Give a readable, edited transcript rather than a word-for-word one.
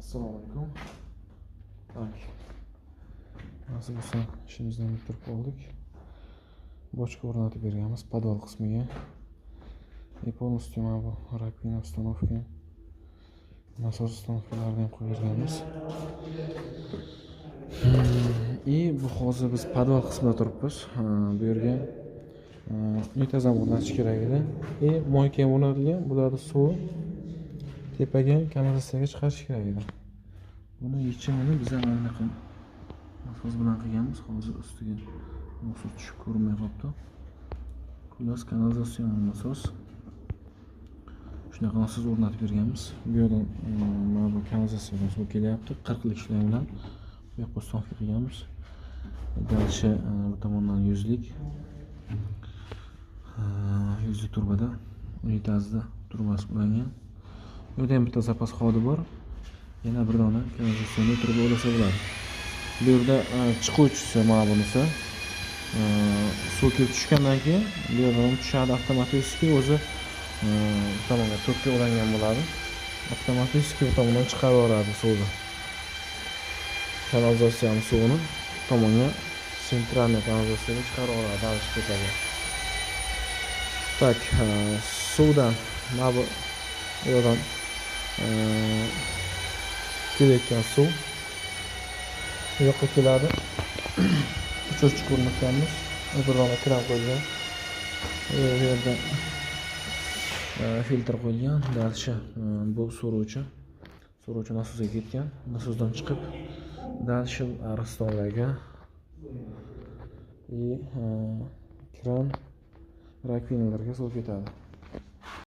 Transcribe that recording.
Assalomu alaykum. Tak. Nasıl bo'lsa ishimizdan bitirib qoldik. Bochka o'rnatib berganmiz podval qismiga. И полностью mana bu rakovina установка, nasos установкаларni ham qo'yib berganmiz. И bu hozir biz podval qismida turibmiz. Bu yerga muntazam o'rnatish kerak edi. И moyka o'rnatilgan. Bularni suvi tepaga kanalizatsiyaga chiqarish kerak edi. Buni yechimini biz ham anaqa nasos bilan qilganmiz. Hozir ustiga nasos tushib ko'rinmay qolibdi. Xullas kanalizatsion nasos. Shunaqa nasos o'rnatib berganmiz. Bu yerdan mana bu kanalizatsiyadan suv kelyapti. 40 lik shlar bilan bu yoqqa uстановка qilganmiz. Dальше bu tomondan 100 lik. 100 lik turbada unitazda turbasi ulangan. Bu yerda ham bitta zapas xodi bor. Yana bir dona kanalizatsiya turba bo'lsa bo'ladi. Bu yerda chiquvchisi mana bunisi. Suv kelib tushgandan keyin bu yerdan tushadi avtomatik o'zi tomonga to'pga ulangan bo'ladi. Avtomatik bu tomondan chiqarib yuboradi suvni. Kanalizatsiyaning suvini tomonga sentralniy kanalizatsiyaga chiqarib yuboradi dalish. Tak, suvdan mana bu yerdan kelayotgan suv bu yoqqa keladi. O'chiruvchi o'rnatganmiz. Bir dona kran qo'yilgan. Bu yerda filtr qo'yilgan. Dальше bu so'ruvchi nasosga ketgan. Nasosdan chiqib dальше aristonlarga и kran rakvinalarga suv ketadi.